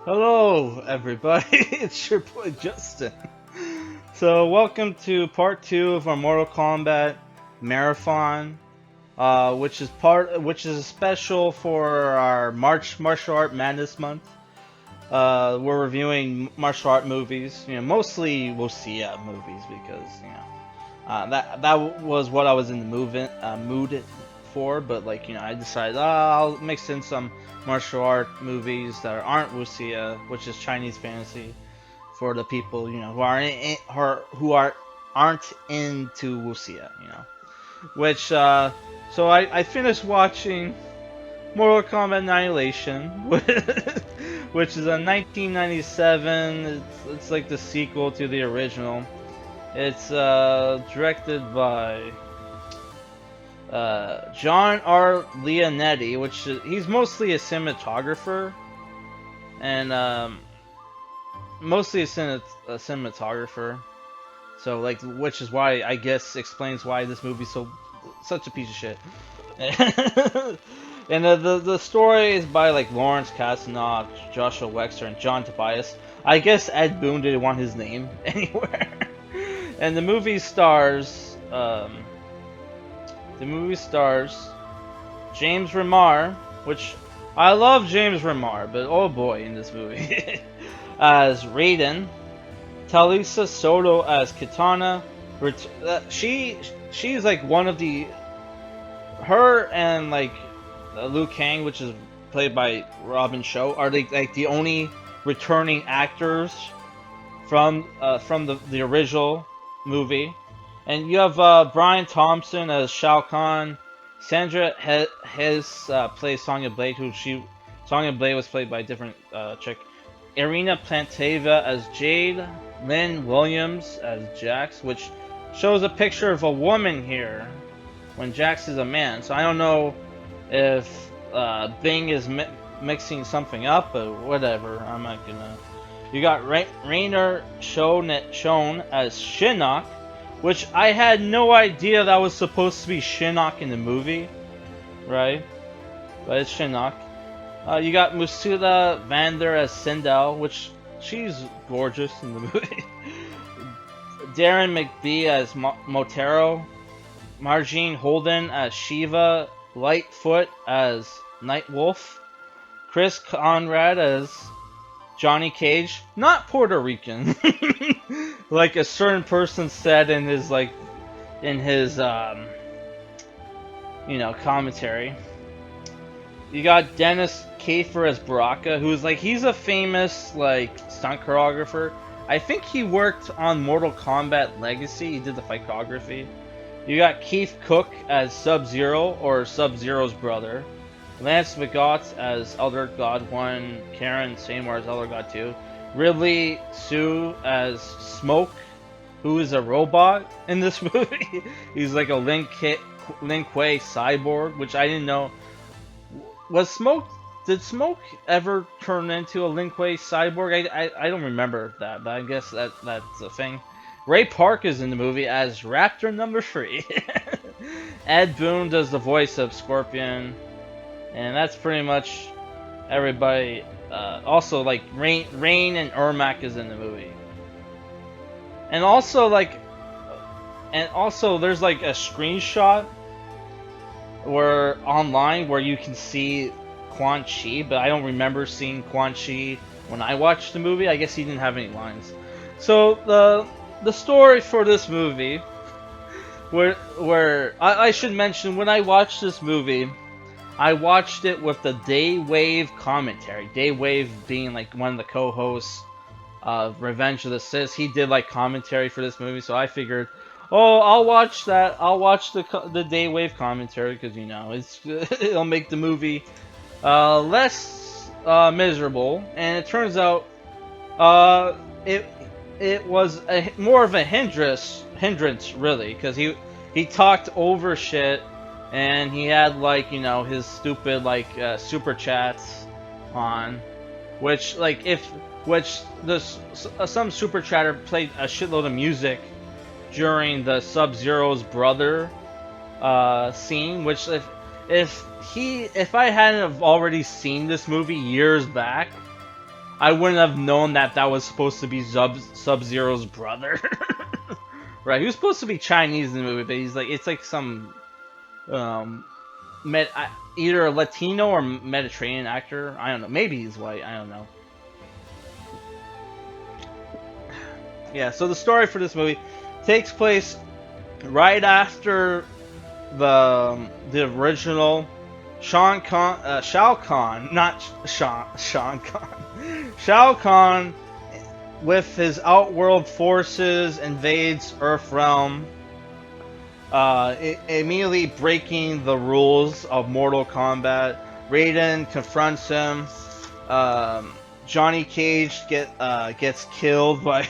Hello, everybody. It's your boy Justin. So, welcome to part two of our Mortal Kombat marathon, which is a special for our martial art madness month. We're reviewing martial art movies, mostly Wuxia movies because that was what I was in the mood for. But I decided I'll mix in some martial art movies that aren't wuxia, which is Chinese fantasy, for the people who aren't into wuxia. Which so I finished watching Mortal Kombat Annihilation, which is a 1997. It's like the sequel to the original. It's directed by John R. Leonetti, he's mostly a cinematographer, and mostly a cinematographer. So which is why I guess explains why this movie's such a piece of shit. And the story is by Lawrence Kasdanov, Joshua Wexler, and John Tobias. I guess Ed Boon didn't want his name anywhere. And the movie stars James Remar, which I love James Remar, but oh boy, in this movie, as Raiden, Talisa Soto as Kitana. She's like one of her and Liu Kang, which is played by Robin Shou, are like the only returning actors from the original movie. And you have Brian Thompson as Shao Kahn. Sandra Hess plays Sonya Blade, Sonya Blade was played by a different chick. Irina Planteva as Jade. Lynn Williams as Jax, which shows a picture of a woman here when Jax is a man. So I don't know if Bing is mixing something up, but whatever. I'm not gonna. You got Rainer shown as Shinnok, which I had no idea that was supposed to be Shinnok in the movie, right? But it's Shinnok. You got Masuda Vander as Sindel, which she's gorgeous in the movie. Darren McBee as Motaro. Margene Holden as Shiva. Lightfoot as Nightwolf. Chris Conrad as Johnny Cage. Not Puerto Rican. Like a certain person said in his commentary. You got Dennis Kafer as Baraka, he's a famous stunt choreographer. I think he worked on Mortal Kombat Legacy. He did the fight choreography. You got Keith Cook as Sub-Zero, or Sub-Zero's brother. Lance McGott as Elder God 1. Karen Seymour as Elder God 2. Ridley Sue as Smoke, who is a robot in this movie. He's like a Lin Kuei cyborg, which I didn't know. Did Smoke ever turn into a Lin Kuei cyborg? I don't remember that, but I guess that's a thing. Ray Park is in the movie as Raptor number 3. Ed Boon does the voice of Scorpion, and that's pretty much everybody. Also, Rain and Ermac is in the movie, and also there's a screenshot online where you can see Quan Chi, but I don't remember seeing Quan Chi when I watched the movie. I guess he didn't have any lines. So the story for this movie, where I should mention, when I watched this movie, I watched it with the Daywave commentary. Daywave being one of the co-hosts of Revenge of the Sith. He did commentary for this movie, so I figured, oh, I'll watch that. I'll watch the Daywave commentary because it'll make the movie less miserable. And it turns out it was more of a hindrance really, because he talked over shit, and he had his stupid super chats on, which some super chatter played a shitload of music during the Sub-Zero's brother scene, which if I hadn't have already seen this movie years back, I wouldn't have known that that was supposed to be Sub-Zero's brother. Right, he was supposed to be Chinese in the movie, but he's like, it's like some um, Med either a Latino or Mediterranean actor. I don't know. Maybe he's white. I don't know. Yeah. So the story for this movie takes place right after the original Shao Kahn, not Sean Kahn, Shao Kahn with his outworld forces invades Earth realm, immediately breaking the rules of Mortal Kombat. Raiden confronts him. Johnny Cage gets killed by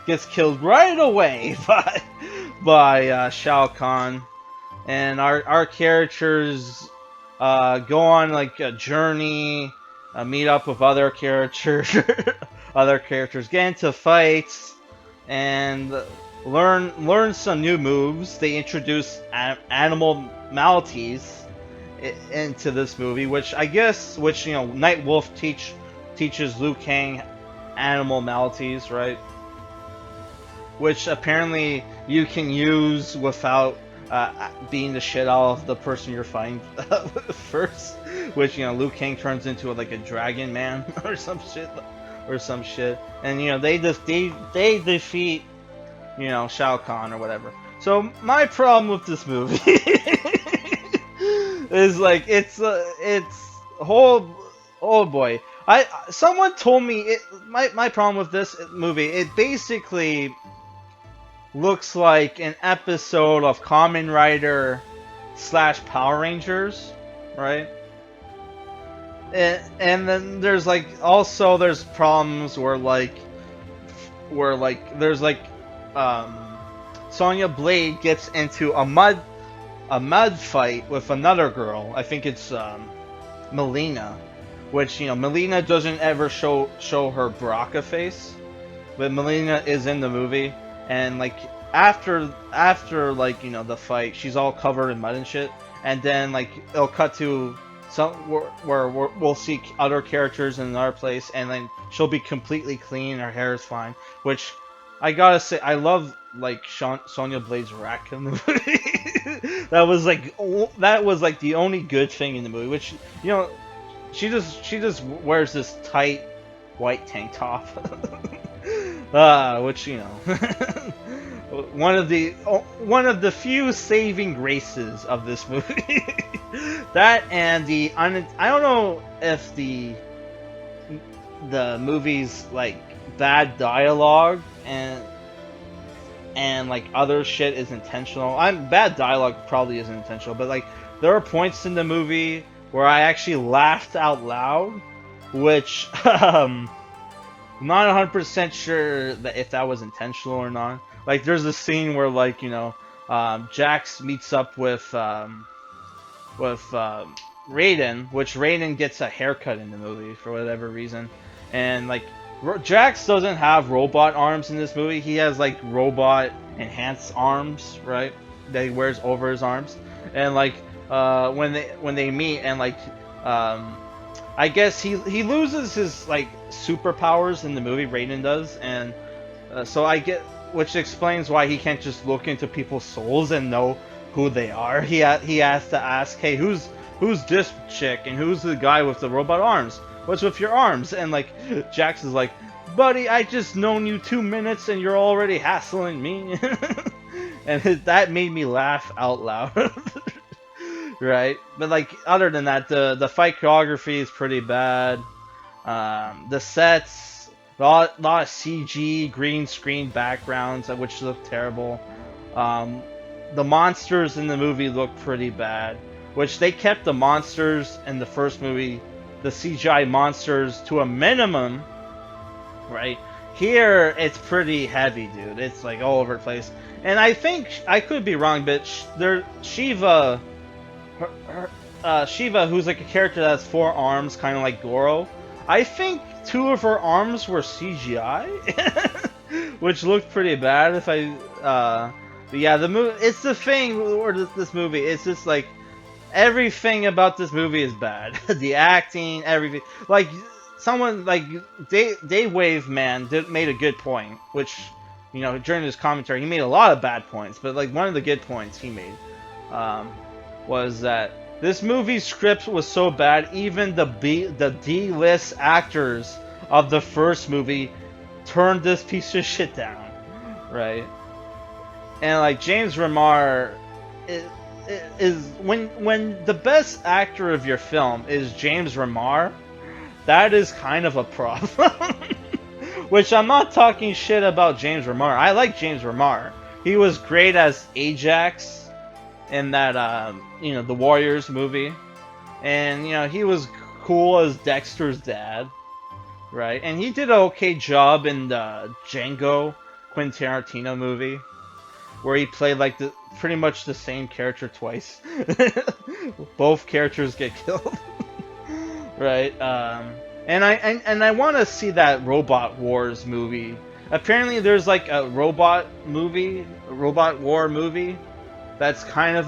gets killed right away by Shao Kahn, and our characters go on like a journey, meet up with other characters, other characters, get into fights, and learn some new moves. They introduce animal maladies into this movie, which I guess, you know, Night Wolf teaches Liu Kang animal maladies, right? Which apparently you can use without beating the shit out of the person you're fighting first. Which, you know, Liu Kang turns into like a dragon man or some shit, and you know they defeat, you know, Shao Kahn or whatever. So my problem with this movie is like it's oh boy. Someone told me my problem with this movie, it basically looks like an episode of Kamen Rider / Power Rangers, right? And then there's like also there's problems where there's like Sonya Blade gets into a mud fight with another girl. I think it's Melina, which, you know, Melina doesn't ever show her Baraka face, but Melina is in the movie, and like after like, you know, the fight, she's all covered in mud and shit, and then like it'll cut to some where we'll see other characters in another place, and then she'll be completely clean, her hair is fine, which I gotta say, I love like Sonya Blade's rack in the movie. that was like the only good thing in the movie, which, you know, she just wears this tight white tank top, which, you know, one of the few saving graces of this movie. That and I don't know if the movie's like bad dialogue and like other shit is intentional. Bad dialogue probably isn't intentional, but like there are points in the movie where I actually laughed out loud, which I'm not 100% sure that if that was intentional or not. Like there's a scene where, like, you know, Jax meets up with Raiden, which Raiden gets a haircut in the movie for whatever reason, and like Jax doesn't have robot arms in this movie. He has like robot enhanced arms, right? That he wears over his arms, and like when they meet, and like I guess he loses his like superpowers in the movie. Raiden does, and so I get, which explains why he can't just look into people's souls and know who they are. He has to ask, hey, who's this chick, and who's the guy with the robot arms? What's with your arms? And like Jax is like, buddy, I just known you 2 minutes and you're already hassling me. And that made me laugh out loud. Right? But like other than that, the fight choreography is pretty bad. The sets, a lot of CG, green screen backgrounds, which look terrible. The monsters in the movie look pretty bad, which they kept the monsters in the first movie, the CGI monsters, to a minimum, right? Here, it's pretty heavy, dude. It's like all over the place. And I think, I could be wrong, but Shiva, Shiva, who's like a character that has 4 arms, kind of like Goro, I think 2 of her arms were CGI, which looked pretty bad. If but yeah, the movie, it's the thing with this movie. It's just like everything about this movie is bad. The acting, everything. Like someone like Dave Wave Man made a good point, which, you know, during his commentary he made a lot of bad points, but like one of the good points he made was that this movie's script was so bad, even the D-list actors of the first movie turned this piece of shit down, right? And like James Remar is when the best actor of your film is James Remar, that is kind of a problem. Which I'm not talking shit about James Remar. I like James Remar. He was great as Ajax in that you know, the Warriors movie, and you know, he was cool as Dexter's dad, right? And he did an okay job in the Django Quentin Tarantino movie, where he played like pretty much the same character twice. Both characters get killed, right? And I want to see that Robot Wars movie. Apparently, there's like a robot war movie that's kind of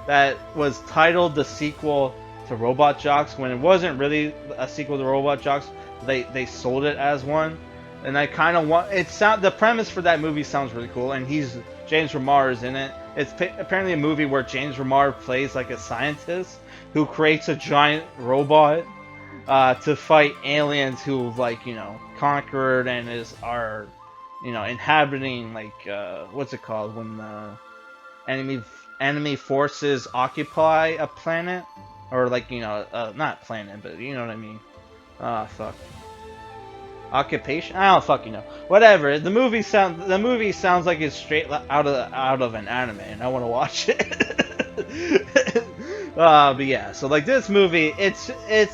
that was titled the sequel to Robot Jox when it wasn't really a sequel to Robot Jox. They sold it as one, and I kind of want the premise for that movie sounds really cool, and James Remar is in it. It's apparently a movie where James Remar plays like a scientist who creates a giant robot to fight aliens who've, like, you know, conquered and are, you know, inhabiting, like, what's it called when enemy forces occupy a planet, or like, you know, not planet, but you know what I mean. Fuck. Occupation? I don't fucking know. Whatever. The movie sounds like it's straight out of an anime, and I want to watch it. But yeah, so like this movie, it's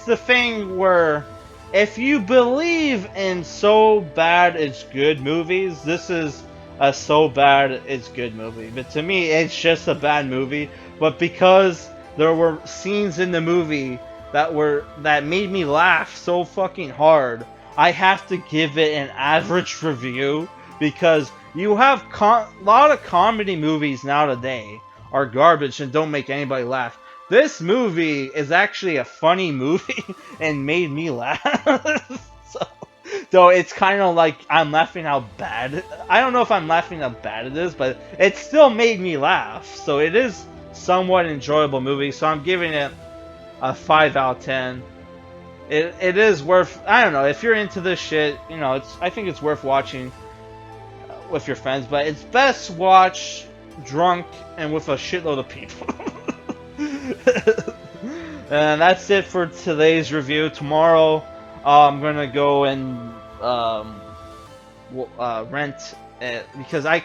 the thing where if you believe in so bad it's good movies, this is a so bad it's good movie. But to me, it's just a bad movie. But because there were scenes in the movie that made me laugh so fucking hard, I have to give it an average review, because you have a lot of comedy movies nowadays are garbage and don't make anybody laugh. This movie is actually a funny movie and made me laugh. So, though it's kind of like I'm laughing how bad. I don't know if I'm laughing how bad it is, but it still made me laugh. So it is somewhat enjoyable movie. So I'm giving it a 5 out of 10. It is worth. I don't know if you're into this shit. You know, I think it's worth watching with your friends, but it's best watched drunk and with a shitload of people. And that's it for today's review. Tomorrow, I'm gonna go and rent it, because I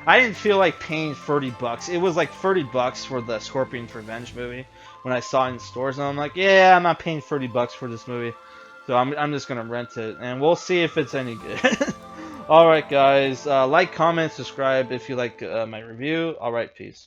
didn't feel like paying $30. It was like $30 for the Scorpion's Revenge movie when I saw it in stores, and I'm like, yeah, I'm not paying $30 for this movie, so I'm just gonna rent it, and we'll see if it's any good. All right, guys, like, comment, subscribe if you like my review. All right, peace.